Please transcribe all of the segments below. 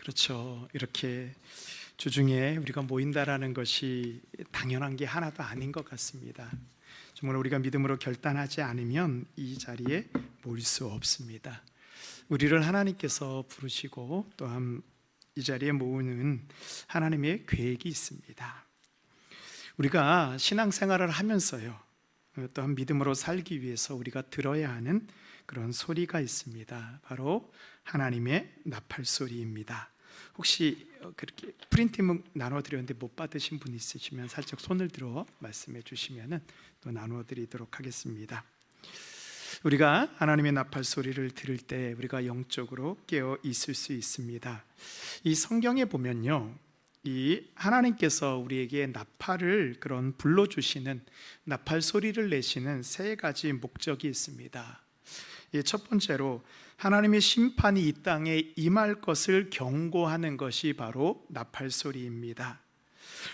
그렇죠. 이렇게 주중에 우리가 모인다라는 것이 당연한 게 하나도 아닌 것 같습니다. 정말 우리가 믿음으로 결단하지 않으면 이 자리에 모일 수 없습니다. 우리를 하나님께서 부르시고 또한 이 자리에 모으는 하나님의 계획이 있습니다. 우리가 신앙생활을 하면서요, 또한 믿음으로 살기 위해서 우리가 들어야 하는 그런 소리가 있습니다. 바로 하나님의 나팔 소리입니다. 혹시 그렇게 프린팅을 나눠드렸는데 못 받으신 분 있으시면 살짝 손을 들어 말씀해 주시면 또 나눠드리도록 하겠습니다. 우리가 하나님의 나팔 소리를 들을 때 우리가 영적으로 깨어 있을 수 있습니다. 이 성경에 보면요, 이 하나님께서 우리에게 나팔을 그런 불러주시는 나팔 소리를 내시는 세 가지 목적이 있습니다. 첫 번째로 하나님의 심판이 이 땅에 임할 것을 경고하는 것이 바로 나팔 소리입니다.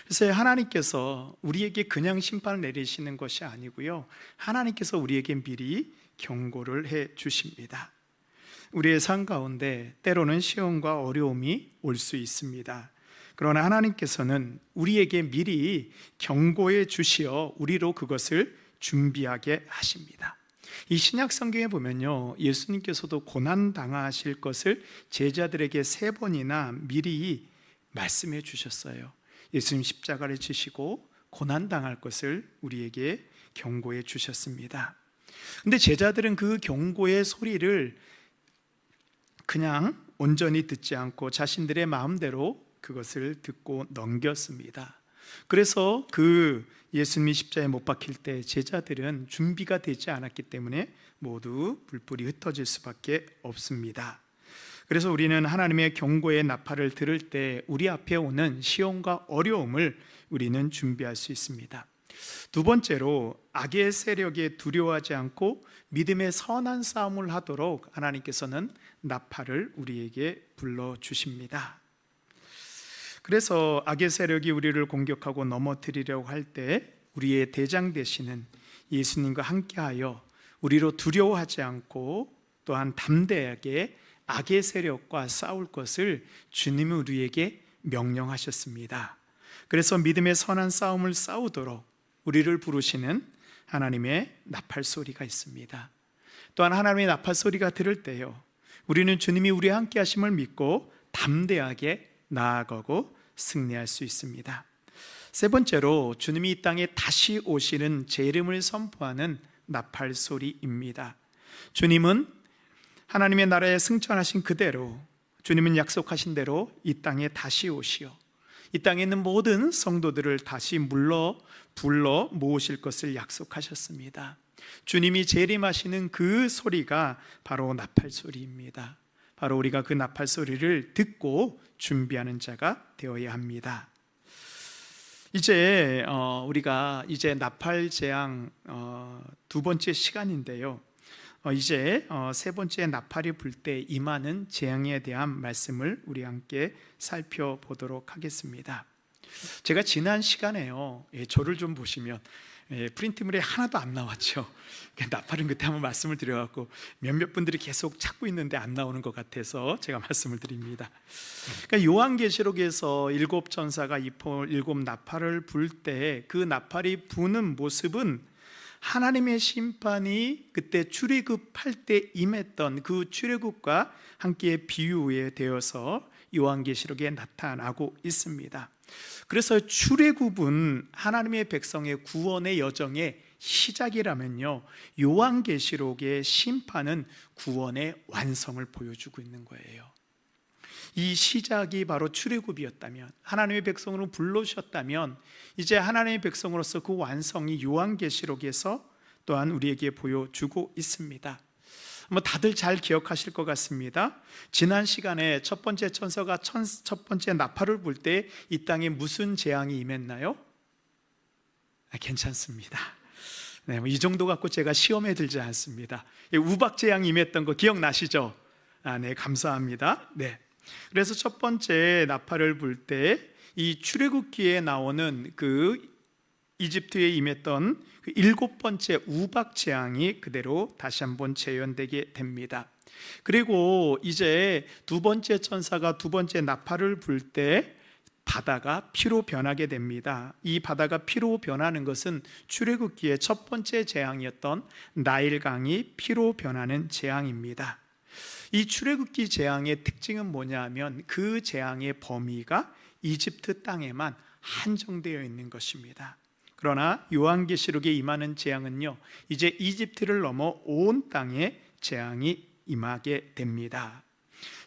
그래서 하나님께서 우리에게 그냥 심판을 내리시는 것이 아니고요, 하나님께서 우리에게 미리 경고를 해 주십니다. 우리의 삶 가운데 때로는 시험과 어려움이 올 수 있습니다. 그러나 하나님께서는 우리에게 미리 경고해 주시어 우리로 그것을 준비하게 하십니다. 이 신약 성경에 보면요, 예수님께서도 고난 당하실 것을 제자들에게 3번이나 미리 말씀해 주셨어요. 예수님 십자가를 지시고 고난 당할 것을 우리에게 경고해 주셨습니다. 근데 제자들은 그 경고의 소리를 그냥 온전히 듣지 않고 자신들의 마음대로 그것을 듣고 넘겼습니다. 그래서 그 예수님이 십자가에 못 박힐 때 제자들은 준비가 되지 않았기 때문에 모두 불불이 흩어질 수밖에 없습니다. 그래서 우리는 하나님의 경고의 나팔을 들을 때 우리 앞에 오는 시험과 어려움을 우리는 준비할 수 있습니다. 두 번째로 악의 세력에 두려워하지 않고 믿음의 선한 싸움을 하도록 하나님께서는 나팔을 우리에게 불러주십니다. 그래서 악의 세력이 우리를 공격하고 넘어뜨리려고 할 때 우리의 대장 되시는 예수님과 함께하여 우리로 두려워하지 않고 또한 담대하게 악의 세력과 싸울 것을 주님이 우리에게 명령하셨습니다. 그래서 믿음의 선한 싸움을 싸우도록 우리를 부르시는 하나님의 나팔 소리가 있습니다. 또한 하나님의 나팔 소리가 들을 때요, 우리는 주님이 우리와 함께 하심을 믿고 담대하게 나아가고 승리할 수 있습니다. 세 번째로 주님이 이 땅에 다시 오시는 재림을 선포하는 나팔 소리입니다. 주님은 하나님의 나라에 승천하신 그대로, 주님은 약속하신 대로 이 땅에 다시 오시어 이 땅에 있는 모든 성도들을 다시 불러 모으실 것을 약속하셨습니다. 주님이 재림하시는 그 소리가 바로 나팔 소리입니다. 바로 우리가 그 나팔 소리를 듣고 준비하는 자가 되어야 합니다. 이제 우리가 이제 나팔 재앙 두 번째 시간인데요, 이제 세 번째 나팔이 불 때 임하는 재앙에 대한 말씀을 우리 함께 살펴보도록 하겠습니다. 제가 지난 시간에요, 저를 좀 보시면 프린트물에 하나도 안 나왔죠. 나팔은 그때 한번 말씀을 드려갖고 몇몇 분들이 계속 찾고 있는데 안 나오는 것 같아서 제가 말씀을 드립니다. 그러니까 요한계시록에서 7 천사가 7 나팔을 불 때 그 나팔이 부는 모습은 하나님의 심판이 그때 출애굽할 때 임했던 그 출애굽과 함께 비유되어서 요한계시록에 나타나고 있습니다. 그래서 출애굽은 하나님의 백성의 구원의 여정의 시작이라면요, 요한계시록의 심판은 구원의 완성을 보여주고 있는 거예요. 이 시작이 바로 출애굽이었다면, 하나님의 백성으로 불러주셨다면, 이제 하나님의 백성으로서 그 완성이 요한계시록에서 또한 우리에게 보여주고 있습니다. 다들 잘 기억하실 것 같습니다. 지난 시간에 첫 번째 천사가 첫 번째 나팔을 불 때 이 땅에 무슨 재앙이 임했나요? 괜찮습니다. 네, 이 정도 갖고 제가 시험에 들지 않습니다. 우박 재앙이 임했던 거 기억나시죠? 네, 감사합니다. 네. 그래서 첫 번째 나팔을 불 때 이 출애굽기에 나오는 그 이집트에 임했던 그 7번째 우박 재앙이 그대로 다시 한번 재현되게 됩니다. 그리고 이제 두 번째 천사가 두 번째 나팔을 불 때 바다가 피로 변하게 됩니다. 이 바다가 피로 변하는 것은 출애굽기의 첫 번째 재앙이었던 나일강이 피로 변하는 재앙입니다. 이 출애굽기 재앙의 특징은 뭐냐 하면 그 재앙의 범위가 이집트 땅에만 한정되어 있는 것입니다. 그러나 요한계시록에 임하는 재앙은요, 이제 이집트를 넘어 온 땅에 재앙이 임하게 됩니다.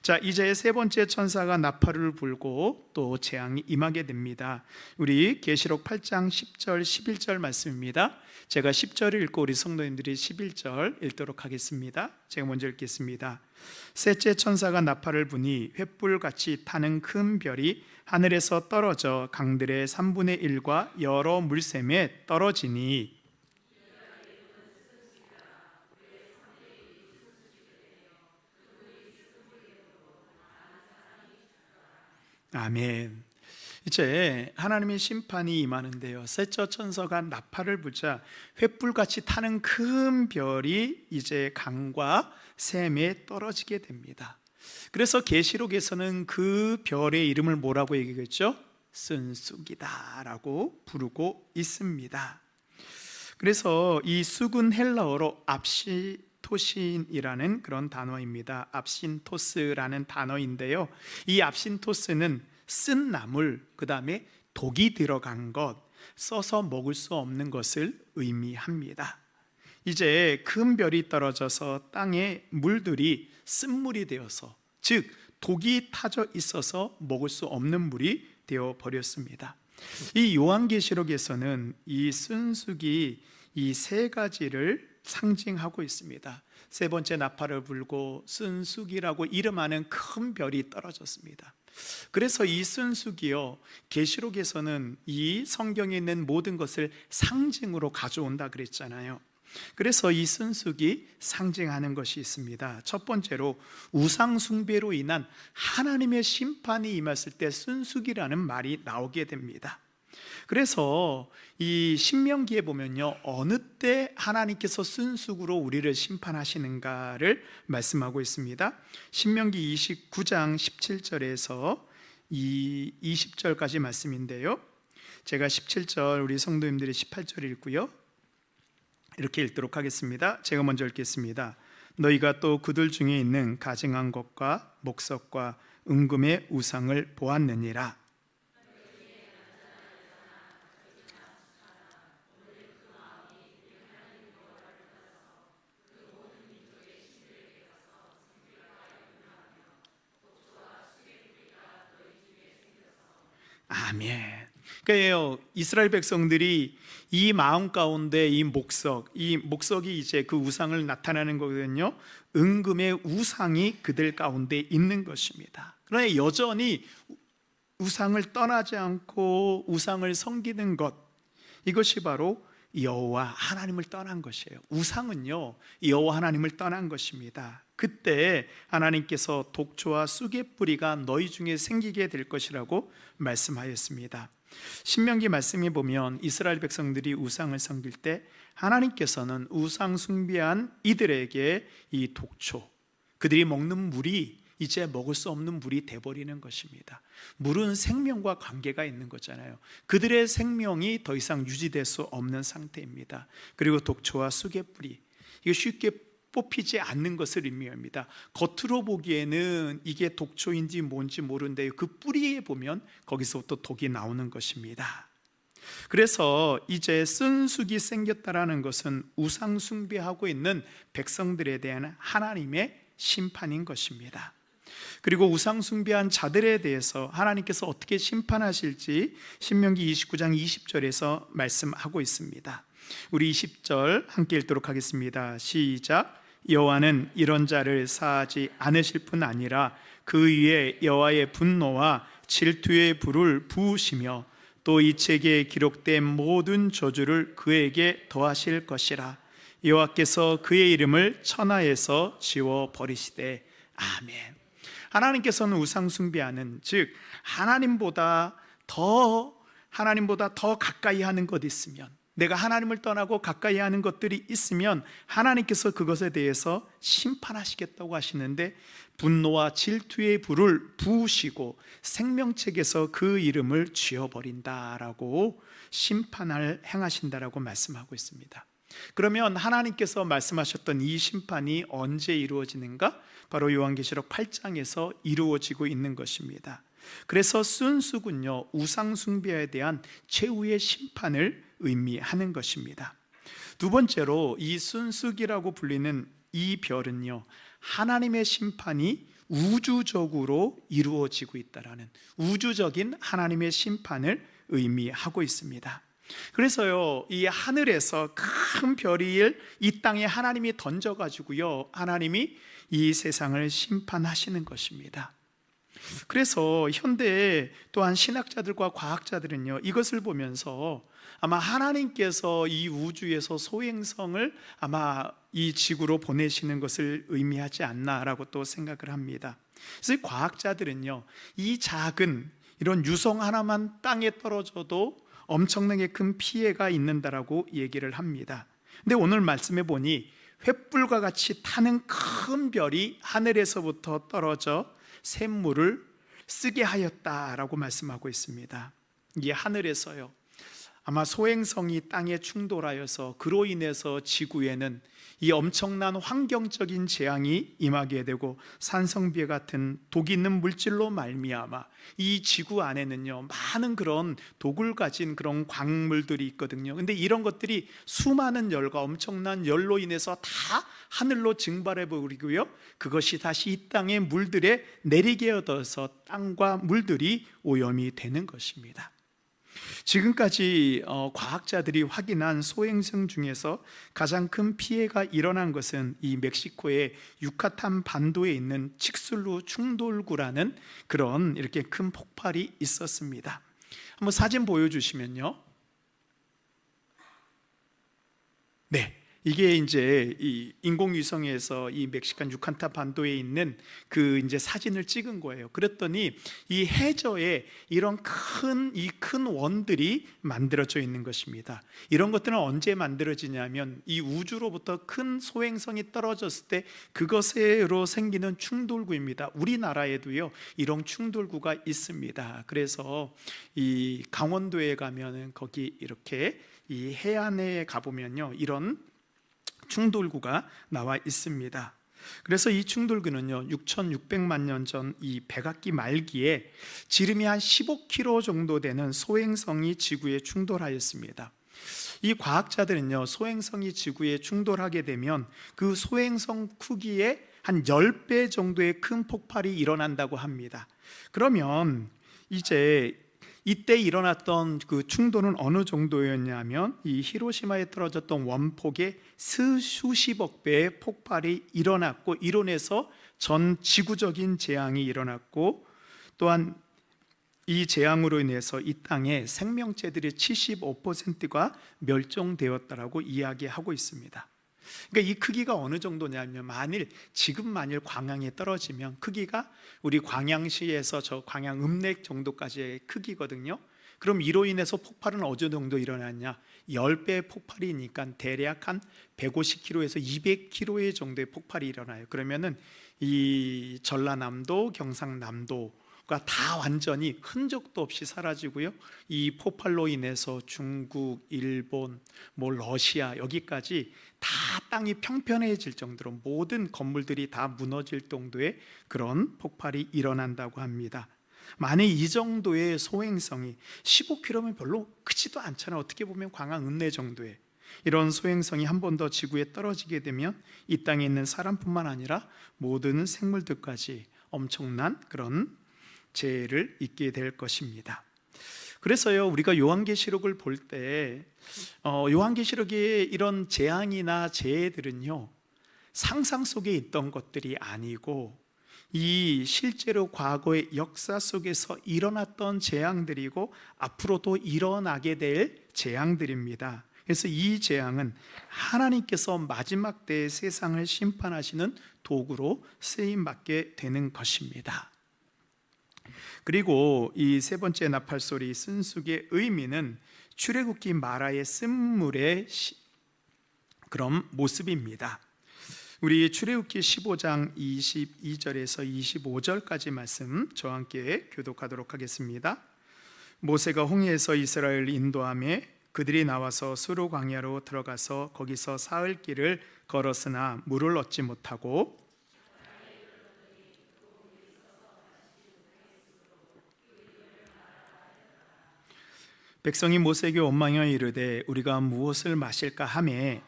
자, 이제 세 번째 천사가 나팔을 불고 또 재앙이 임하게 됩니다. 우리 계시록 8장 10절 11절 말씀입니다. 제가 10절을 읽고 우리 성도님들이 11절 읽도록 하겠습니다. 제가 먼저 읽겠습니다. 셋째 천사가 나팔을 부니 횃불같이 타는 큰 별이 하늘에서 떨어져 강들의 3분의 1과 여러 물샘에 떨어지니 아멘. 이제 하나님의 심판이 임하는데요, 셋째 천사가 나팔을 부자 횃불같이 타는 큰 별이 이제 강과 샘에 떨어지게 됩니다. 그래서 계시록에서는 그 별의 이름을 뭐라고 얘기했죠? 쓴쑥이다라고 부르고 있습니다. 그래서 이 쑥은 헬라어로 압시토신이라는 그런 단어입니다. 압신토스라는 단어인데요, 이 압신토스는 쓴 나물, 그 다음에 독이 들어간 것, 써서 먹을 수 없는 것을 의미합니다. 이제 큰 별이 떨어져서 땅에 물들이 쓴물이 되어서, 즉 독이 타져 있어서 먹을 수 없는 물이 되어 버렸습니다. 이 요한계시록에서는 이 쓴쑥이 이 세 가지를 상징하고 있습니다. 세 번째 나팔을 불고 쓴쑥이라고 이름하는 큰 별이 떨어졌습니다. 그래서 이 쓴쑥이요, 계시록에서는 이 성경에 있는 모든 것을 상징으로 가져온다 그랬잖아요. 그래서 이 쓴쑥이 상징하는 것이 있습니다. 첫 번째로 우상 숭배로 인한 하나님의 심판이 임했을 때 쓴쑥이라는 말이 나오게 됩니다. 그래서 이 신명기에 보면요, 어느 때 하나님께서 쓴쑥으로 우리를 심판하시는가를 말씀하고 있습니다. 신명기 29장 17절에서 20절까지 말씀인데요, 제가 17절, 우리 성도님들이 18절 읽고요, 이렇게 읽도록 하겠습니다. 제가 먼저 읽겠습니다. 너희가 또 그들 중에 있는 가증한 것과 목석과 은금의 우상을 보았느니라. 아멘. 그러니까요, 이스라엘 백성들이 이 마음 가운데 이 목석이 이제 그 우상을 나타내는 거거든요. 은금의 우상이 그들 가운데 있는 것입니다. 그러나 여전히 우상을 떠나지 않고 우상을 섬기는 것, 이것이 바로 여호와 하나님을 떠난 것이에요. 우상은요, 여호와 하나님을 떠난 것입니다. 그때 하나님께서 독초와 쑥의 뿌리가 너희 중에 생기게 될 것이라고 말씀하였습니다. 신명기 말씀에 보면 이스라엘 백성들이 우상을 섬길 때 하나님께서는 우상 숭배한 이들에게 이 독초, 그들이 먹는 물이 이제 먹을 수 없는 물이 돼버리는 것입니다. 물은 생명과 관계가 있는 거잖아요. 그들의 생명이 더 이상 유지될 수 없는 상태입니다. 그리고 독초와 쑥의 뿌리, 이거 쉽게 뽑히지 않는 것을 의미합니다. 겉으로 보기에는 이게 독초인지 뭔지 모르는데 그 뿌리에 보면 거기서부터 독이 나오는 것입니다. 그래서 이제 쓴쑥이 생겼다라는 것은 우상 숭배하고 있는 백성들에 대한 하나님의 심판인 것입니다. 그리고 우상 숭배한 자들에 대해서 하나님께서 어떻게 심판하실지 신명기 29장 20절에서 말씀하고 있습니다. 우리 20절 함께 읽도록 하겠습니다. 시작. 여호와는 이런 자를 사하지 않으실 뿐 아니라 그 위에 여호와의 분노와 질투의 불을 부으시며 또 이 책에 기록된 모든 저주를 그에게 더하실 것이라. 여호와께서 그의 이름을 천하에서 지워버리시되. 아멘. 하나님께서는 우상 숭배하는, 즉 하나님보다 더 가까이 하는 것 있으면, 내가 하나님을 떠나고 가까이 하는 것들이 있으면 하나님께서 그것에 대해서 심판하시겠다고 하시는데, 분노와 질투의 불을 부으시고 생명책에서 그 이름을 지워버린다라고 심판을 행하신다라고 말씀하고 있습니다. 그러면 하나님께서 말씀하셨던 이 심판이 언제 이루어지는가? 바로 요한계시록 8장에서 이루어지고 있는 것입니다. 그래서 순수군요, 우상 숭배에 대한 최후의 심판을 의미하는 것입니다. 두 번째로 이 순수기라고 불리는 이 별은요, 하나님의 심판이 우주적으로 이루어지고 있다라는 우주적인 하나님의 심판을 의미하고 있습니다. 그래서요, 이 하늘에서 큰 별을 이 땅에 하나님이 던져가지고요, 하나님이 이 세상을 심판하시는 것입니다. 그래서 현대 또한 신학자들과 과학자들은요, 이것을 보면서 아마 하나님께서 이 우주에서 소행성을 아마 이 지구로 보내시는 것을 의미하지 않나라고 또 생각을 합니다. 그래서 과학자들은요, 이 작은 이런 유성 하나만 땅에 떨어져도 엄청나게 큰 피해가 있는다라고 얘기를 합니다. 근데 오늘 말씀해 보니 횃불과 같이 타는 큰 별이 하늘에서부터 떨어져 샘물을 쓰게 하였다라고 말씀하고 있습니다. 이게 하늘에서요, 아마 소행성이 땅에 충돌하여서 그로 인해서 지구에는 이 엄청난 환경적인 재앙이 임하게 되고, 산성비 같은 독 있는 물질로 말미암아 이 지구 안에는요, 많은 그런 독을 가진 그런 광물들이 있거든요. 근데 이런 것들이 수많은 열과 엄청난 열로 인해서 다 하늘로 증발해 버리고요, 그것이 다시 이 땅의 물들에 내리게 얻어서 땅과 물들이 오염이 되는 것입니다. 지금까지 과학자들이 확인한 소행성 중에서 가장 큰 피해가 일어난 것은 이 멕시코의 유카탄 반도에 있는 칙슬루 충돌구라는 그런 이렇게 큰 폭발이 있었습니다. 한번 사진 보여주시면요. 네, 이게 이제 이 인공위성에서 이 멕시칸 유카탄 반도에 있는 그 이제 사진을 찍은 거예요. 그랬더니 이 해저에 이런 큰 원들이 만들어져 있는 것입니다. 이런 것들은 언제 만들어지냐면 이 우주로부터 큰 소행성이 떨어졌을 때 그것으로 생기는 충돌구입니다. 우리나라에도요, 이런 충돌구가 있습니다. 그래서 이 강원도에 가면은 거기 이렇게 이 해안에 가보면요, 이런 충돌구가 나와 있습니다. 그래서 이 충돌구는요, 6,600만 년 전 이 백악기 말기에 지름이 한 15km 정도 되는 소행성이 지구에 충돌하였습니다. 이 과학자들은요, 소행성이 지구에 충돌하게 되면 그 소행성 크기의 한 10배 정도의 큰 폭발이 일어난다고 합니다. 그러면 이제 이때 일어났던 그 충돌은 어느 정도였냐면, 이 히로시마에 떨어졌던 원폭의 수십억 배의 폭발이 일어났고, 이로 인해서 전 지구적인 재앙이 일어났고, 또한 이 재앙으로 인해서 이 땅의 생명체들의 75%가 멸종되었다라고 이야기하고 있습니다. 그러니까 이 크기가 어느 정도냐면, 지금 만일 광양에 떨어지면 크기가 우리 광양시에서 저 광양 읍내 정도까지의 크기거든요. 그럼 이로 인해서 폭발은 어느 정도 일어났냐? 10배의 폭발이니까 대략 한 150km에서 200km 정도의 폭발이 일어나요. 그러면은 이 전라남도, 경상남도 다 완전히 흔적도 없이 사라지고요, 이 폭발로 인해서 중국, 일본, 러시아 여기까지 다 땅이 평평해질 정도로 모든 건물들이 다 무너질 정도의 그런 폭발이 일어난다고 합니다. 만약 이 정도의 소행성이 15km면 별로 크지도 않잖아요. 어떻게 보면 광양 읍내 정도의 이런 소행성이 한 번 더 지구에 떨어지게 되면 이 땅에 있는 사람뿐만 아니라 모든 생물들까지 엄청난 그런 재해를 입게 될 것입니다. 그래서요, 우리가 요한계시록을 볼 때 요한계시록의 이런 재앙이나 재해들은요, 상상 속에 있던 것들이 아니고 이 실제로 과거의 역사 속에서 일어났던 재앙들이고 앞으로도 일어나게 될 재앙들입니다. 그래서 이 재앙은 하나님께서 마지막 때의 세상을 심판하시는 도구로 쓰임받게 되는 것입니다. 그리고 이 세 번째 나팔소리, 쓴수기의 의미는 출애굽기 마라의 쓴물의 그런 모습입니다. 우리 출애굽기 15장 22절에서 25절까지 말씀 저와 함께 교독하도록 하겠습니다. 모세가 홍해에서 이스라엘을 인도하며 그들이 나와서 수르 광야로 들어가서 거기서 사흘 길을 걸었으나 물을 얻지 못하고 백성이 모세에게 원망하여 이르되 우리가 무엇을 마실까 하매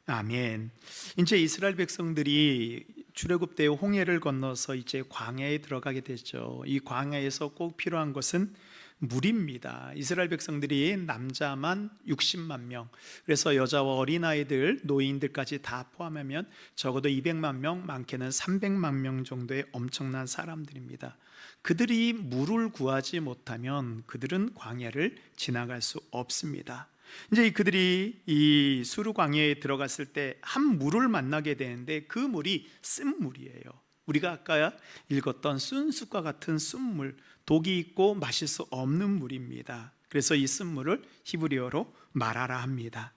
아멘. 이제 이스라엘 백성들이 출애굽 때 홍해를 건너서 이제 광야에 들어가게 되죠. 이 광야에서 꼭 필요한 것은 물입니다. 이스라엘 백성들이 남자만 60만 명, 그래서 여자와 어린아이들, 노인들까지 다 포함하면 적어도 200만 명, 많게는 300만 명 정도의 엄청난 사람들입니다. 그들이 물을 구하지 못하면 그들은 광야를 지나갈 수 없습니다. 이제 그들이 이 수르 광야에 들어갔을 때 한 물을 만나게 되는데 그 물이 쓴물이에요. 우리가 아까 읽었던 순숫과 같은 쓴물, 독이 있고 마실 수 없는 물입니다. 그래서 이 쓴물을 히브리어로 마라라 합니다.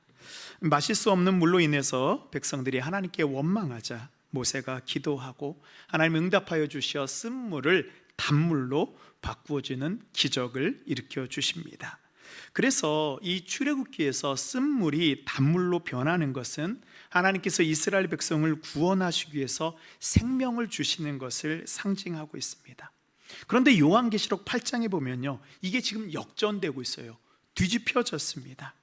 마실 수 없는 물로 인해서 백성들이 하나님께 원망하자 모세가 기도하고 하나님 응답하여 주시어 쓴물을 단물로 바꾸어 주는 기적을 일으켜 주십니다. 그래서 이 출애굽기에서 쓴물이 단물로 변하는 것은 하나님께서 이스라엘 백성을 구원하시기 위해서 생명을 주시는 것을 상징하고 있습니다. 그런데 요한계시록 8장에 보면요, 이게 지금 역전되고 있어요. 뒤집혀졌습니다.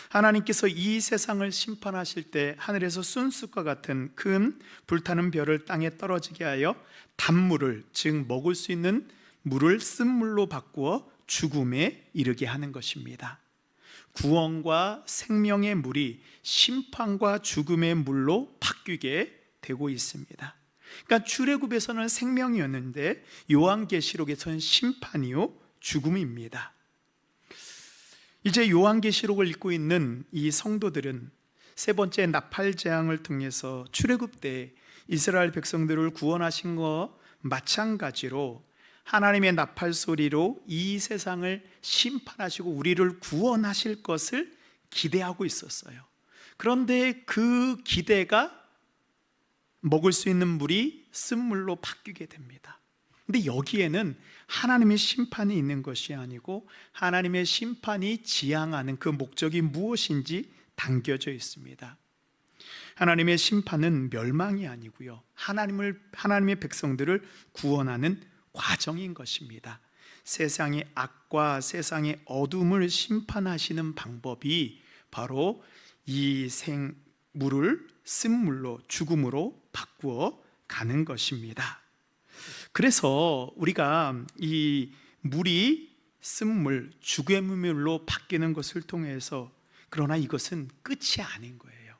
하나님께서 이 세상을 심판하실 때 하늘에서 순숫과 같은 큰 불타는 별을 땅에 떨어지게 하여 단물을, 즉 먹을 수 있는 물을 쓴물로 바꾸어 죽음에 이르게 하는 것입니다. 구원과 생명의 물이 심판과 죽음의 물로 바뀌게 되고 있습니다. 그러니까 출애굽에서는 생명이었는데 요한계시록에서는 심판이요 죽음입니다. 이제 요한계시록을 읽고 있는 이 성도들은 세 번째 나팔 재앙을 통해서 출애굽 때 이스라엘 백성들을 구원하신 것 마찬가지로 하나님의 나팔 소리로 이 세상을 심판하시고 우리를 구원하실 것을 기대하고 있었어요. 그런데 그 기대가 먹을 수 있는 물이 쓴물로 바뀌게 됩니다. 근데 여기에는 하나님의 심판이 있는 것이 아니고 하나님의 심판이 지향하는 그 목적이 무엇인지 담겨져 있습니다. 하나님의 심판은 멸망이 아니고요, 하나님의 백성들을 구원하는 과정인 것입니다. 세상의 악과 세상의 어둠을 심판하시는 방법이 바로 이 물을 쓴물로, 죽음으로 바꾸어 가는 것입니다. 그래서 우리가 이 물이 쓴물, 죽음의 물로 바뀌는 것을 통해서, 그러나 이것은 끝이 아닌 거예요.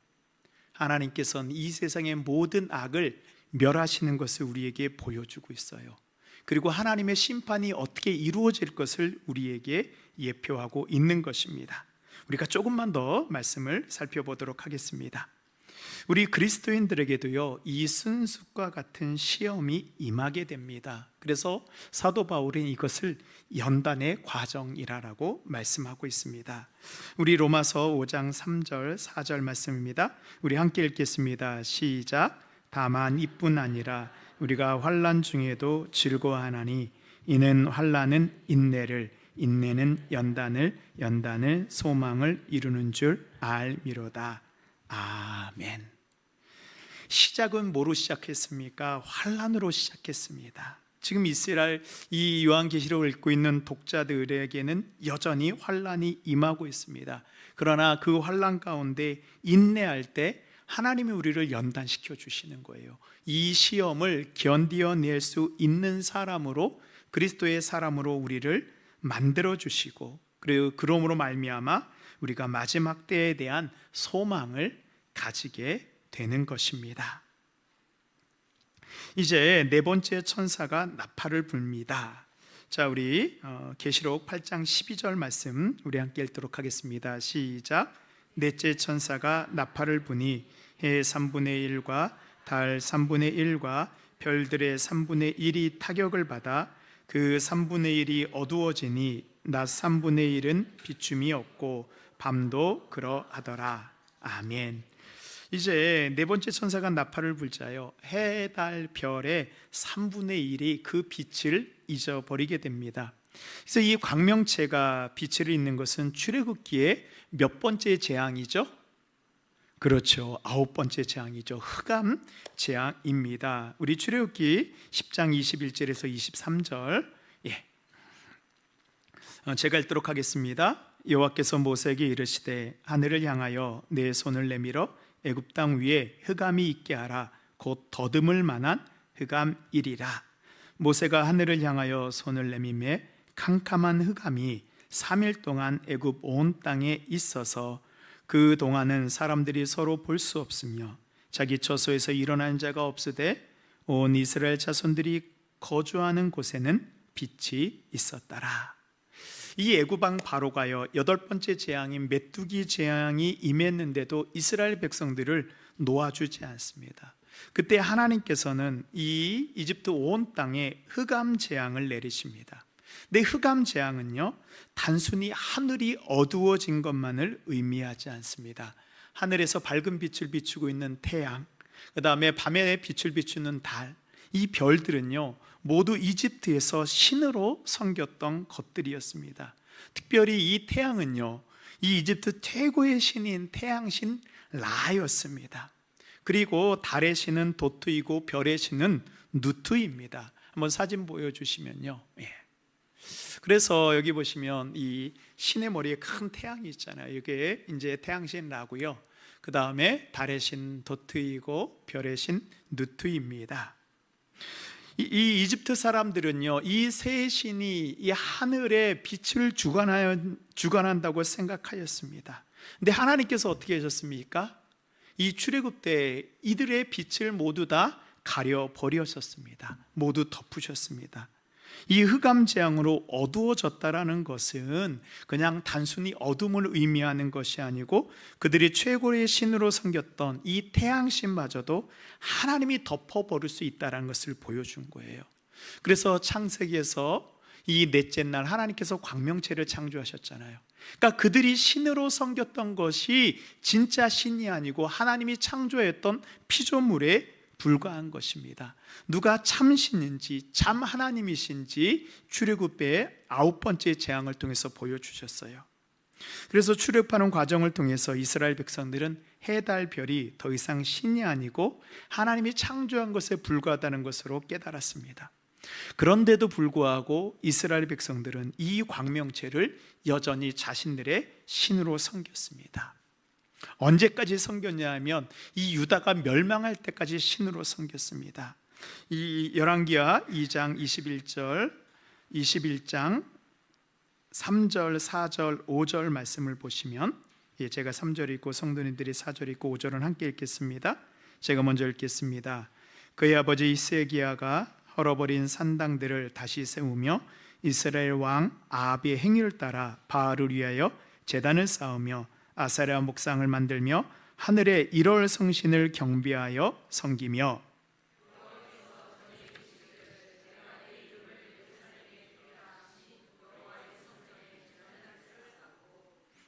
하나님께서는 이 세상의 모든 악을 멸하시는 것을 우리에게 보여주고 있어요. 그리고 하나님의 심판이 어떻게 이루어질 것을 우리에게 예표하고 있는 것입니다. 우리가 조금만 더 말씀을 살펴보도록 하겠습니다. 우리 그리스도인들에게도요, 이 순숫과 같은 시험이 임하게 됩니다. 그래서 사도 바울은 이것을 연단의 과정이라고 말씀하고 있습니다. 우리 로마서 5장 3절 4절 말씀입니다. 우리 함께 읽겠습니다. 시작. 다만 이뿐 아니라 우리가 환난 중에도 즐거워하나니 이는 환난은 인내를, 인내는 연단을, 연단은 소망을 이루는 줄 알미로다. 아멘. 시작은 뭐로 시작했습니까? 환난으로 시작했습니다. 지금 이스라엘 이 요한계시록을 읽고 있는 독자들에게는 여전히 환난이 임하고 있습니다. 그러나 그 환난 가운데 인내할 때 하나님이 우리를 연단시켜 주시는 거예요. 이 시험을 견디어낼 수 있는 사람으로, 그리스도의 사람으로 우리를 만들어 주시고, 그리고 그러므로 말미암아 우리가 마지막 때에 대한 소망을 가지게 되는 것입니다. 이제 네 번째 천사가 나팔을 불니다. 자, 우리 계시록 8장 12절 말씀 우리 함께 읽도록 하겠습니다. 시작. 넷째 천사가 나팔을 부니 해 3분의 1과 달 3분의 1과 별들의 3분의 1이 타격을 받아 그 3분의 1이 어두워지니 낮 3분의 1은 비춤이 없고 밤도 그러하더라. 아멘. 이제 네 번째 천사가 나팔을 불자요, 해, 달, 별의 3분의 1이 그 빛을 잊어버리게 됩니다. 그래서 이 광명체가 빛을 잃는 것은 출애굽기의 몇 번째 재앙이죠? 그렇죠, 9번째 재앙이죠. 흑암 재앙입니다. 우리 출애굽기 10장 21절에서 23절, 제가 읽도록 하겠습니다. 여호와께서 모세에게 이르시되 하늘을 향하여 내 손을 내밀어 애굽 땅 위에 흑암이 있게 하라. 곧 더듬을 만한 흑암이리라. 모세가 하늘을 향하여 손을 내밀매 캄캄한 흑암이 3일 동안 애굽 온 땅에 있어서 그 동안은 사람들이 서로 볼 수 없으며 자기 처소에서 일어난 자가 없으되 온 이스라엘 자손들이 거주하는 곳에는 빛이 있었더라. 이 애굽 왕 바로가요, 8번째 재앙인 메뚜기 재앙이 임했는데도 이스라엘 백성들을 놓아주지 않습니다. 그때 하나님께서는 이 이집트 온 땅에 흑암 재앙을 내리십니다. 근데 흑암 재앙은요, 단순히 하늘이 어두워진 것만을 의미하지 않습니다. 하늘에서 밝은 빛을 비추고 있는 태양, 그 다음에 밤에 빛을 비추는 달, 이 별들은요 모두 이집트에서 신으로 섬겼던 것들이었습니다. 특별히 이 태양은요, 이 이집트 최고의 신인 태양신 라였습니다. 그리고 달의 신은 도투이고 별의 신은 누투입니다. 한번 사진 보여주시면요, 그래서 여기 보시면 이 신의 머리에 큰 태양이 있잖아요. 이게 이제 태양신 라고요. 그 다음에 달의 신 도투이고 별의 신 누투입니다. 이 이집트 사람들은요, 이 세 신이 이 하늘에 빛을 주관한다고 생각하였습니다. 근데 하나님께서 어떻게 하셨습니까? 이 출애굽 때 이들의 빛을 모두 다 가려 버리셨습니다. 모두 덮으셨습니다. 이 흑암 재앙으로 어두워졌다라는 것은 그냥 단순히 어둠을 의미하는 것이 아니고 그들이 최고의 신으로 섬겼던 이 태양신마저도 하나님이 덮어버릴 수 있다는 것을 보여준 거예요. 그래서 창세기에서 이 넷째 날 하나님께서 광명체를 창조하셨잖아요. 그러니까 그들이 신으로 섬겼던 것이 진짜 신이 아니고 하나님이 창조했던 피조물에 불과한 것입니다. 누가 참 신인지 참 하나님이신지 출애굽의 9번째 재앙을 통해서 보여주셨어요. 그래서 출애굽하는 과정을 통해서 이스라엘 백성들은 해, 달, 별이 더 이상 신이 아니고 하나님이 창조한 것에 불과하다는 것으로 깨달았습니다. 그런데도 불구하고 이스라엘 백성들은 이 광명체를 여전히 자신들의 신으로 섬겼습니다. 언제까지 섬겼냐 하면 이 유다가 멸망할 때까지 신으로 섬겼습니다. 이 열왕기하 2장 21장 3절, 4절, 5절 말씀을 보시면, 제가 3절 읽고 성도님들이 4절 읽고 5절은 함께 읽겠습니다. 제가 먼저 읽겠습니다. 그의 아버지 히스기야가 헐어버린 산당들을 다시 세우며 이스라엘 왕 아합의 행위를 따라 바알을 위하여 제단을 쌓으며 아세라 목상을 만들며 하늘의 1월 성신을 경배하여 섬기며,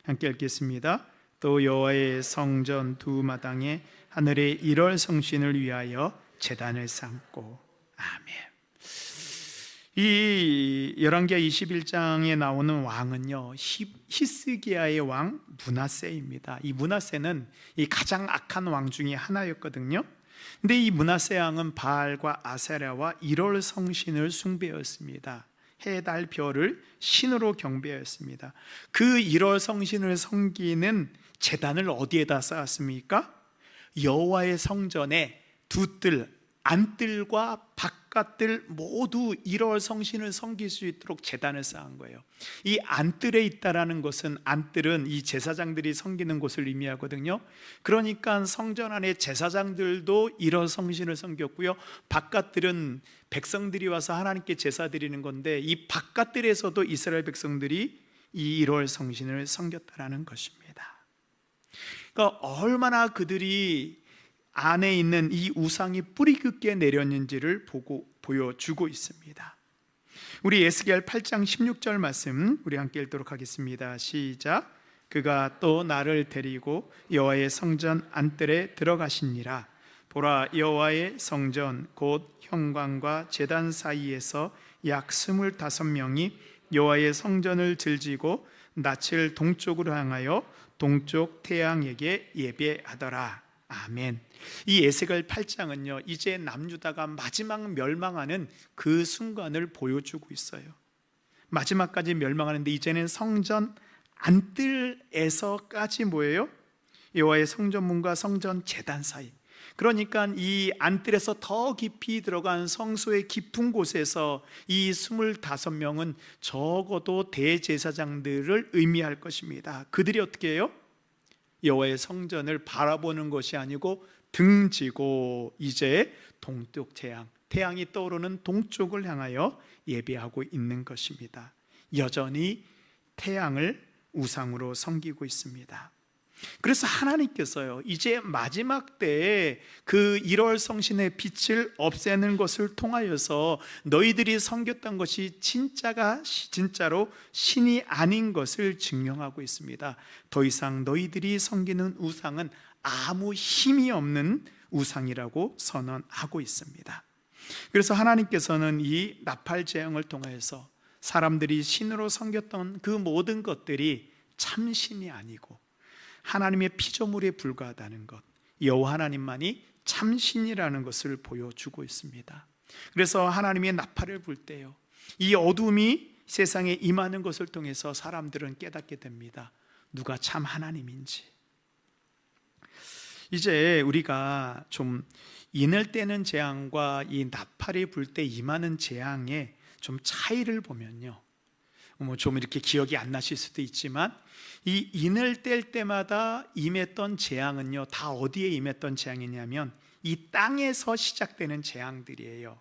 함께 읽겠습니다. 또 여호와의 성전 두 마당에 하늘의 1월 성신을 위하여 제단을 쌓고. 아멘. 이 열왕기하 21장에 나오는 왕은요, 히스기야의 왕 므낫세입니다. 이 므낫세는 이 가장 악한 왕 중에 하나였거든요. 근데 이 므낫세 왕은 바알과 아세라와 1월 성신을 숭배했습니다. 해, 달, 별을 신으로 경배했습니다. 그 1월 성신을 섬기는 제단을 어디에다 쌓았습니까? 여호와의 성전에 두 뜰 안뜰과 바깥뜰 모두 1월 성신을 섬길 수 있도록 제단을 쌓은 거예요. 이 안뜰에 있다라는 것은, 안뜰은 이 제사장들이 섬기는 곳을 의미하거든요. 그러니까 성전 안에 제사장들도 1월 성신을 섬겼고요, 바깥뜰은 백성들이 와서 하나님께 제사 드리는 건데, 이 바깥뜰에서도 이스라엘 백성들이 이 1월 성신을 섬겼다라는 것입니다. 그러니까 얼마나 그들이 안에 있는 이 우상이 뿌리 깊게 내렸는지를 보여주고 있습니다. 우리 에스겔 8장 16절 말씀 우리 함께 읽도록 하겠습니다. 시작. 그가 또 나를 데리고 여호와의 성전 안뜰에 들어가시니라. 보라, 여호와의 성전 곧 현관과 제단 사이에서 약 25명이 여호와의 성전을 들지고 낯을 동쪽으로 향하여 동쪽 태양에게 예배하더라. 아멘. 이 에스겔 8장은요, 이제 남유다가 마지막 멸망하는 그 순간을 보여주고 있어요. 마지막까지 멸망하는데 이제는 성전 안뜰에서까지 뭐예요? 여호와의 성전문과 성전 제단 사이, 그러니까 이 안뜰에서 더 깊이 들어간 성소의 깊은 곳에서 이 25명은 적어도 대제사장들을 의미할 것입니다. 그들이 어떻게 해요? 여호와의 성전을 바라보는 것이 아니고 등지고 이제 동쪽 태양이 떠오르는 동쪽을 향하여 예배하고 있는 것입니다. 여전히 태양을 우상으로 섬기고 있습니다. 그래서 하나님께서요, 이제 마지막 때에 그 1월 성신의 빛을 없애는 것을 통하여서 너희들이 섬겼던 것이 진짜로 신이 아닌 것을 증명하고 있습니다. 더 이상 너희들이 섬기는 우상은 아무 힘이 없는 우상이라고 선언하고 있습니다. 그래서 하나님께서는 이 나팔 재앙을 통해서 사람들이 신으로 섬겼던 그 모든 것들이 참 신이 아니고 하나님의 피조물에 불과하다는 것, 여호와 하나님만이 참신이라는 것을 보여주고 있습니다. 그래서 하나님의 나팔을 불 때요, 이 어둠이 세상에 임하는 것을 통해서 사람들은 깨닫게 됩니다. 누가 참 하나님인지. 이제 우리가 좀 인을 떼는 재앙과 이 나팔이 불 때 임하는 재앙의 좀 차이를 보면요, 좀 이렇게 기억이 안 나실 수도 있지만, 이 인을 뗄 때마다 임했던 재앙은요, 다 어디에 임했던 재앙이냐면 이 땅에서 시작되는 재앙들이에요.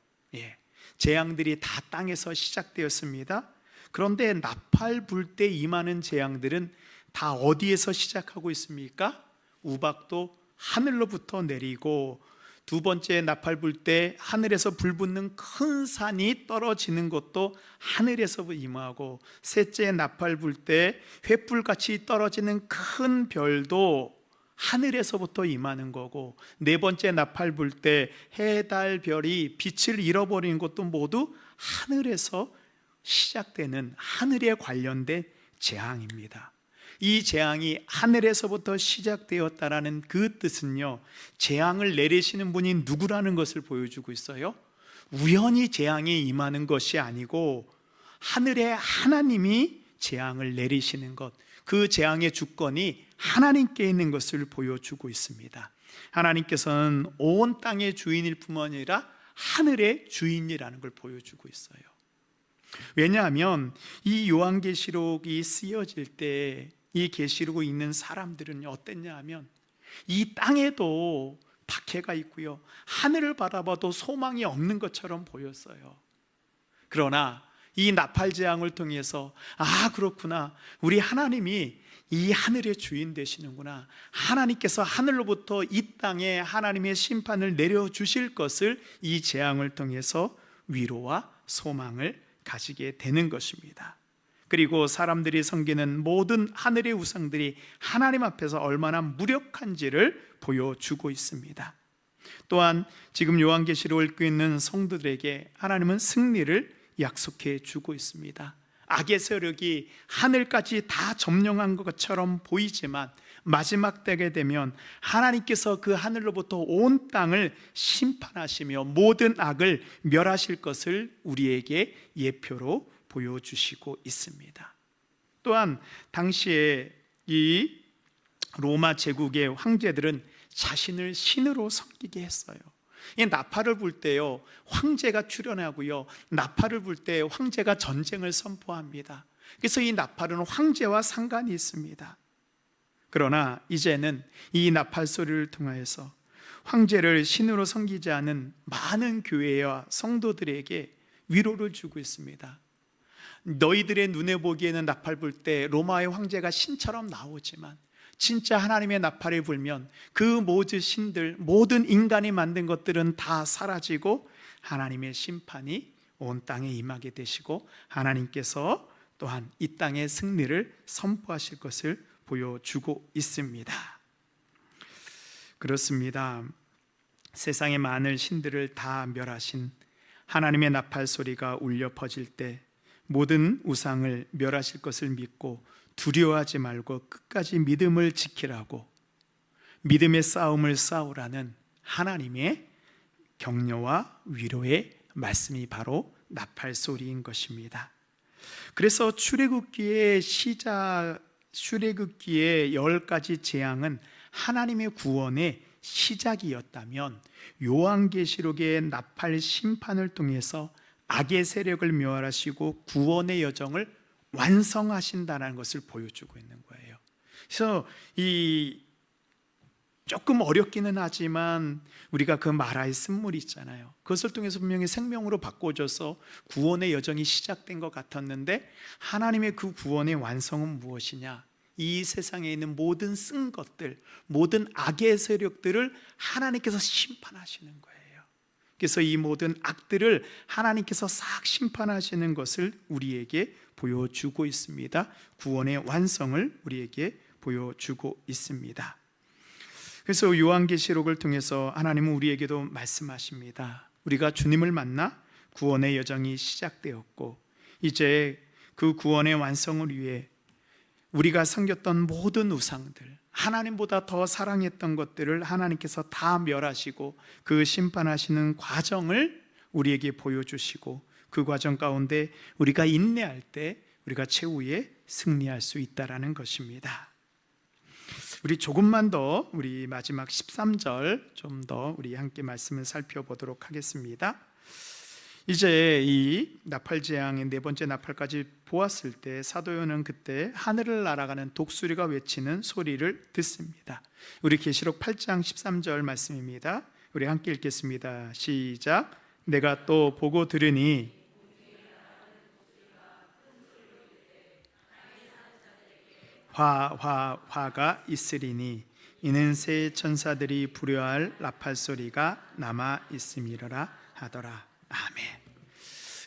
재앙들이 다 땅에서 시작되었습니다. 그런데 나팔 불 때 임하는 재앙들은 다 어디에서 시작하고 있습니까? 우박도 하늘로부터 내리고, 두 번째 나팔 불 때 하늘에서 불 붙는 큰 산이 떨어지는 것도 하늘에서 임하고, 셋째 나팔 불 때 횃불같이 떨어지는 큰 별도 하늘에서부터 임하는 거고, 네 번째 나팔 불 때 해, 달, 별이 빛을 잃어버리는 것도 모두 하늘에서 시작되는, 하늘에 관련된 재앙입니다. 이 재앙이 하늘에서부터 시작되었다라는 그 뜻은요, 재앙을 내리시는 분이 누구라는 것을 보여주고 있어요. 우연히 재앙이 임하는 것이 아니고 하늘의 하나님이 재앙을 내리시는 것, 그 재앙의 주권이 하나님께 있는 것을 보여주고 있습니다. 하나님께서는 온 땅의 주인일 뿐만 아니라 하늘의 주인이라는 걸 보여주고 있어요. 왜냐하면 이 요한계시록이 쓰여질 때 이 계시록을 읽는 사람들은 어땠냐 하면, 이 땅에도 박해가 있고요, 하늘을 바라봐도 소망이 없는 것처럼 보였어요. 그러나 이 나팔 재앙을 통해서, 아 그렇구나, 우리 하나님이 이 하늘의 주인 되시는구나, 하나님께서 하늘로부터 이 땅에 하나님의 심판을 내려주실 것을 이 재앙을 통해서 위로와 소망을 가지게 되는 것입니다. 그리고 사람들이 섬기는 모든 하늘의 우상들이 하나님 앞에서 얼마나 무력한지를 보여주고 있습니다. 또한 지금 요한계시록을 읽고 있는 성도들에게 하나님은 승리를 약속해 주고 있습니다. 악의 세력이 하늘까지 다 점령한 것처럼 보이지만 마지막 때가 되면 하나님께서 그 하늘로부터 온 땅을 심판하시며 모든 악을 멸하실 것을 우리에게 예표로 보여주시고 있습니다. 또한 당시에 이 로마 제국의 황제들은 자신을 신으로 섬기게 했어요. 이 나팔을 불 때요, 황제가 출현하고요, 나팔을 불 때 황제가 전쟁을 선포합니다. 그래서 이 나팔은 황제와 상관이 있습니다. 그러나 이제는 이 나팔 소리를 통하여서 황제를 신으로 섬기지 않은 많은 교회와 성도들에게 위로를 주고 있습니다. 너희들의 눈에 보기에는 나팔 불 때 로마의 황제가 신처럼 나오지만 진짜 하나님의 나팔을 불면 그 모든 신들, 모든 인간이 만든 것들은 다 사라지고 하나님의 심판이 온 땅에 임하게 되시고 하나님께서 또한 이 땅의 승리를 선포하실 것을 보여주고 있습니다. 그렇습니다. 세상의 많은 신들을 다 멸하신 하나님의 나팔 소리가 울려 퍼질 때 모든 우상을 멸하실 것을 믿고 두려워하지 말고 끝까지 믿음을 지키라고, 믿음의 싸움을 싸우라는 하나님의 격려와 위로의 말씀이 바로 나팔 소리인 것입니다. 그래서 출애굽기의 10가지 재앙은 하나님의 구원의 시작이었다면 요한계시록의 나팔 심판을 통해서 악의 세력을 멸하시고 구원의 여정을 완성하신다는 것을 보여주고 있는 거예요. 그래서 이 조금 어렵기는 하지만 우리가 그 마라의 쓴물이 있잖아요. 그것을 통해서 분명히 생명으로 바꿔줘서 구원의 여정이 시작된 것 같았는데 하나님의 그 구원의 완성은 무엇이냐? 이 세상에 있는 모든 쓴 것들, 모든 악의 세력들을 하나님께서 심판하시는 거예요. 그래서 이 모든 악들을 하나님께서 싹 심판하시는 것을 우리에게 보여주고 있습니다. 구원의 완성을 우리에게 보여주고 있습니다. 그래서 요한계시록을 통해서 하나님은 우리에게도 말씀하십니다. 우리가 주님을 만나 구원의 여정이 시작되었고 이제 그 구원의 완성을 위해 우리가 섬겼던 모든 우상들, 하나님보다 더 사랑했던 것들을 하나님께서 다 멸하시고 그 심판하시는 과정을 우리에게 보여주시고 그 과정 가운데 우리가 인내할 때 우리가 최후에 승리할 수 있다라는 것입니다. 우리 조금만 더 우리 마지막 13절 좀 더 우리 함께 말씀을 살펴보도록 하겠습니다. 이제 이 나팔 재앙의 네 번째 나팔까지 보았을 때 사도 요한은 그때 하늘을 날아가는 독수리가 외치는 소리를 듣습니다. 우리 계시록 8장 13절 말씀입니다. 우리 함께 읽겠습니다. 시작. 내가 또 보고 들으니 화가 있으리니 이는 새 천사들이 부려할 나팔 소리가 남아 있음이로라 하더라. 아멘.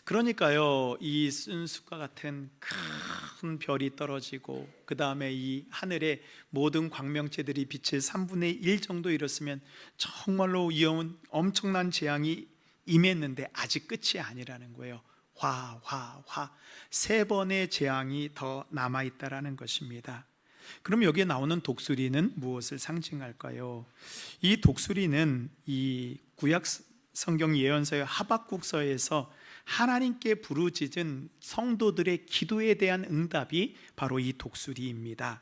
그러니까요, 이 순숫과 같은 큰 별이 떨어지고 그 다음에 이 하늘에 모든 광명체들이 빛의 3분의 1 정도 이뤘으면 정말로 위험한 엄청난 재앙이 임했는데 아직 끝이 아니라는 거예요. 화 3번의 재앙이 더 남아있다라는 것입니다. 그럼 여기에 나오는 독수리는 무엇을 상징할까요? 이 독수리는 이 구약 성경 예언서의 하박국서에서 하나님께 부르짖은 성도들의 기도에 대한 응답이 바로 이 독수리입니다.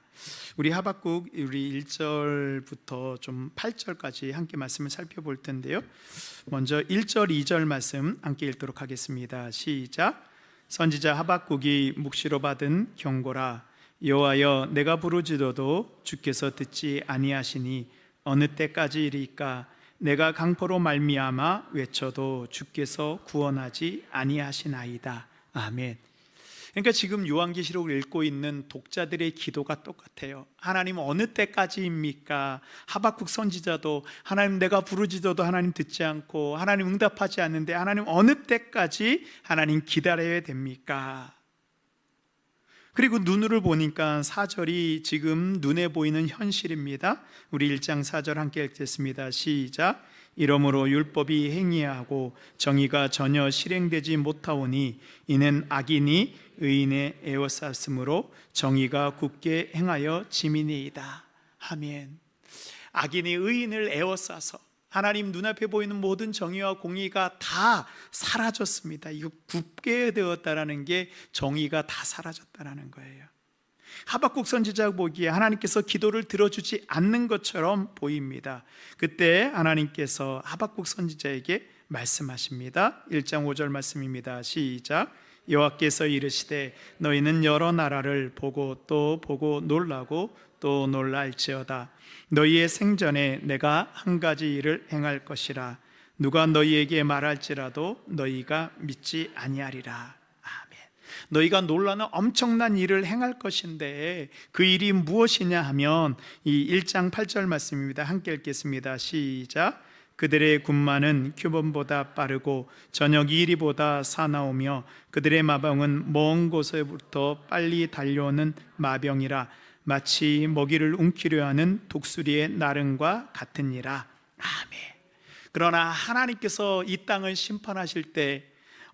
우리 하박국 우리 1절부터 좀 8절까지 함께 말씀을 살펴볼 텐데요. 먼저 1절 2절 말씀 함께 읽도록 하겠습니다. 시작. 선지자 하박국이 묵시로 받은 경고라. 여호와여, 내가 부르짖어도 주께서 듣지 아니하시니 어느 때까지이리까? 내가 강포로 말미암아 외쳐도 주께서 구원하지 아니하시나이다. 아멘. 그러니까 지금 요한계시록을 읽고 있는 독자들의 기도가 똑같아요. 하나님 어느 때까지입니까? 하박국 선지자도 하나님 내가 부르짖어도 하나님 듣지 않고 하나님 응답하지 않는데 하나님 어느 때까지 하나님 기다려야 됩니까? 그리고 눈으로 보니까 4절이 지금 눈에 보이는 현실입니다. 우리 1장 4절 함께 읽겠습니다. 시작. 이러므로 율법이 행위하고 정의가 전혀 실행되지 못하오니 이는 악인이 의인의 에워쌌으므로 정의가 굳게 행하여 지민이이다. 아멘. 악인이 의인을 에워싸서 하나님 눈앞에 보이는 모든 정의와 공의가 다 사라졌습니다. 이거 굳게 되었다라는 게 정의가 다 사라졌다라는 거예요. 하박국 선지자가 보기에 하나님께서 기도를 들어주지 않는 것처럼 보입니다. 그때 하나님께서 하박국 선지자에게 말씀하십니다. 1장 5절 말씀입니다. 시작. 여호와께서 이르시되 너희는 여러 나라를 보고 또 보고 놀라고 또 놀랄지어다. 너희의 생전에 내가 한 가지 일을 행할 것이라. 누가 너희에게 말할지라도 너희가 믿지 아니하리라. 아멘. 너희가 놀라는 엄청난 일을 행할 것인데 그 일이 무엇이냐 하면 이 1장 8절 말씀입니다. 함께 읽겠습니다. 시작. 그들의 군마는 규범보다 빠르고 저녁 이리보다 사나우며 그들의 마병은 먼 곳에부터 빨리 달려오는 마병이라. 마치 먹이를 움키려 하는 독수리의 나름과 같으니라. 아멘. 그러나 하나님께서 이 땅을 심판하실 때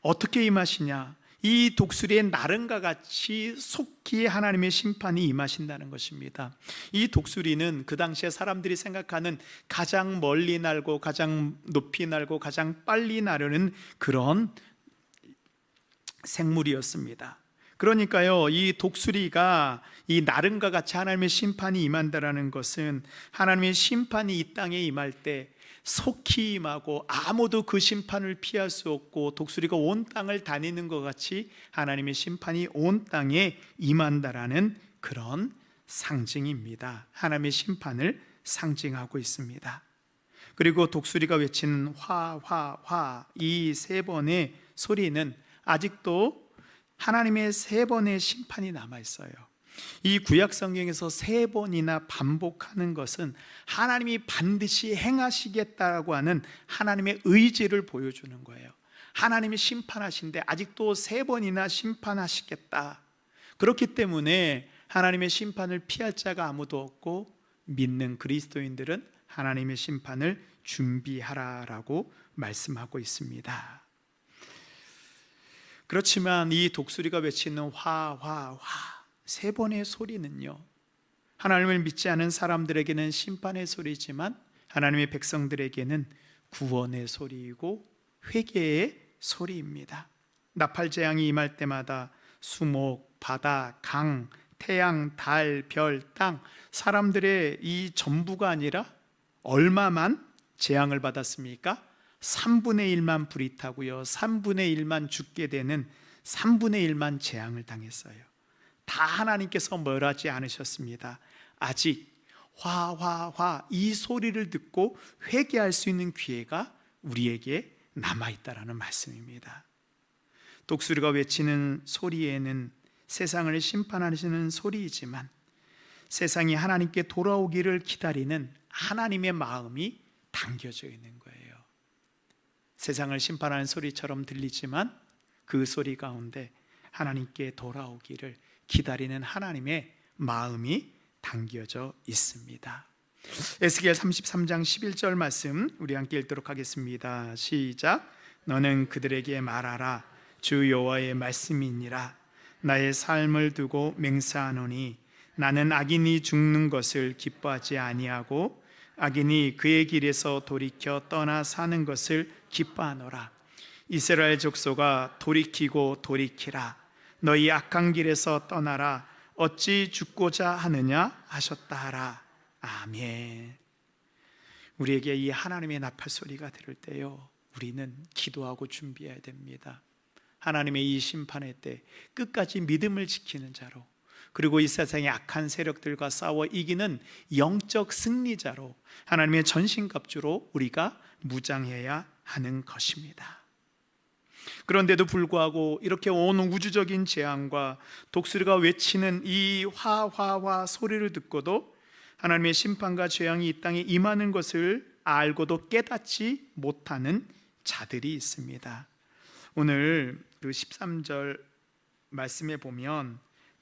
어떻게 임하시냐? 이 독수리의 나름과 같이 속히 하나님의 심판이 임하신다는 것입니다. 이 독수리는 그 당시에 사람들이 생각하는 가장 멀리 날고 가장 높이 날고 가장 빨리 나르는 그런 생물이었습니다. 그러니까요, 이 독수리가 이 나름과 같이 하나님의 심판이 임한다라는 것은 하나님의 심판이 이 땅에 임할 때 속히 임하고 아무도 그 심판을 피할 수 없고 독수리가 온 땅을 다니는 것 같이 하나님의 심판이 온 땅에 임한다라는 그런 상징입니다. 하나님의 심판을 상징하고 있습니다. 그리고 독수리가 외치는 화, 화, 화, 이 세 번의 소리는 아직도 하나님의 세 번의 심판이 남아있어요. 이 구약 성경에서 세 번이나 반복하는 것은 하나님이 반드시 행하시겠다라고 하는 하나님의 의지를 보여주는 거예요. 하나님이 심판하신데 아직도 세 번이나 심판하시겠다. 그렇기 때문에 하나님의 심판을 피할 자가 아무도 없고 믿는 그리스도인들은 하나님의 심판을 준비하라라고 말씀하고 있습니다. 그렇지만 이 독수리가 외치는 화, 화, 화 세 번의 소리는요, 하나님을 믿지 않은 사람들에게는 심판의 소리지만 하나님의 백성들에게는 구원의 소리이고 회개의 소리입니다. 나팔 재앙이 임할 때마다 수목, 바다, 강, 태양, 달, 별, 땅, 사람들의 이 전부가 아니라 얼마만 재앙을 받았습니까? 3분의 1만 불이 타고요, 3분의 1만 죽게 되는 3분의 1만 재앙을 당했어요. 다 하나님께서 멸하지 않으셨습니다. 아직 화화화 이 소리를 듣고 회개할 수 있는 기회가 우리에게 남아있다라는 말씀입니다. 독수리가 외치는 소리에는 세상을 심판하시는 소리이지만 세상이 하나님께 돌아오기를 기다리는 하나님의 마음이 담겨져 있는 거예요. 세상을 심판하는 소리처럼 들리지만 그 소리 가운데 하나님께 돌아오기를 기다리는 하나님의 마음이 담겨져 있습니다. 에스겔 33장 11절 말씀 우리 함께 읽도록 하겠습니다. 시작. 너는 그들에게 말하라. 주 여호와의 말씀이니라. 나의 삶을 두고 맹세하노니 나는 악인이 죽는 것을 기뻐하지 아니하고 악인이 그의 길에서 돌이켜 떠나 사는 것을 기뻐하노라. 이스라엘 족속아 돌이키고 돌이키라. 너희 악한 길에서 떠나라. 어찌 죽고자 하느냐 하셨다 하라. 아멘. 우리에게 이 하나님의 나팔 소리가 들을 때요, 우리는 기도하고 준비해야 됩니다. 하나님의 이 심판의 때 끝까지 믿음을 지키는 자로, 그리고 이 세상의 악한 세력들과 싸워 이기는 영적 승리자로, 하나님의 전신갑주로 우리가 무장해야 하는 것입니다. 그런데도 불구하고 이렇게 온 우주적인 재앙과 독수리가 외치는 이 화화화 소리를 듣고도 하나님의 심판과 재앙이 이 땅에 임하는 것을 알고도 깨닫지 못하는 자들이 있습니다. 오늘 그 13절 말씀에 보면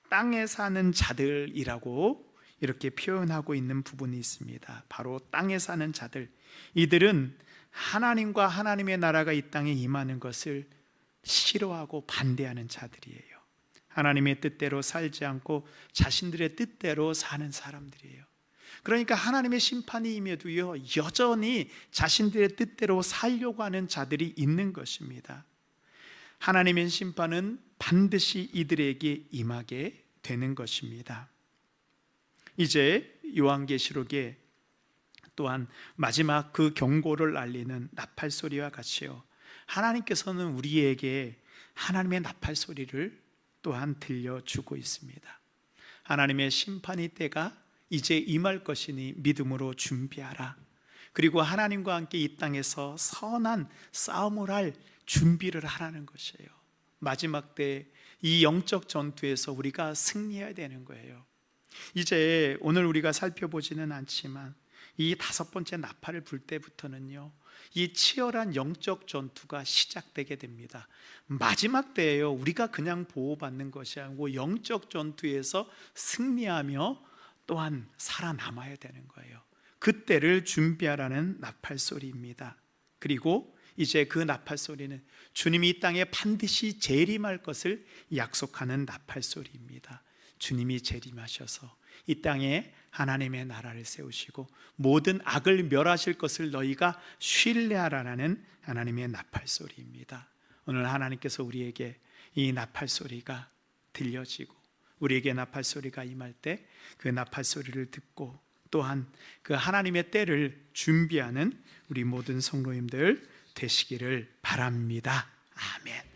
땅에 사는 자들이라고 이렇게 표현하고 있는 부분이 있습니다. 바로 땅에 사는 자들, 이들은 하나님과 하나님의 나라가 이 땅에 임하는 것을 싫어하고 반대하는 자들이에요. 하나님의 뜻대로 살지 않고 자신들의 뜻대로 사는 사람들이에요. 그러니까 하나님의 심판이 임해도요, 여전히 자신들의 뜻대로 살려고 하는 자들이 있는 것입니다. 하나님의 심판은 반드시 이들에게 임하게 되는 것입니다. 이제 요한계시록에 또한 마지막 그 경고를 알리는 나팔 소리와 같이요, 하나님께서는 우리에게 하나님의 나팔 소리를 또한 들려주고 있습니다. 하나님의 심판의 때가 이제 임할 것이니 믿음으로 준비하라. 그리고 하나님과 함께 이 땅에서 선한 싸움을 할 준비를 하라는 것이에요. 마지막 때 이 영적 전투에서 우리가 승리해야 되는 거예요. 이제 오늘 우리가 살펴보지는 않지만 이 5번째 나팔을 불 때부터는요, 이 치열한 영적 전투가 시작되게 됩니다. 마지막 때예요. 우리가 그냥 보호받는 것이 아니고 영적 전투에서 승리하며 또한 살아남아야 되는 거예요. 그때를 준비하라는 나팔 소리입니다. 그리고 이제 그 나팔 소리는 주님이 이 땅에 반드시 재림할 것을 약속하는 나팔 소리입니다. 주님이 재림하셔서 이 땅에 하나님의 나라를 세우시고 모든 악을 멸하실 것을 너희가 신뢰하라는 하나님의 나팔 소리입니다. 오늘 하나님께서 우리에게 이 나팔 소리가 들려지고 우리에게 나팔 소리가 임할 때 그 나팔 소리를 듣고 또한 그 하나님의 때를 준비하는 우리 모든 성도님들 되시기를 바랍니다. 아멘.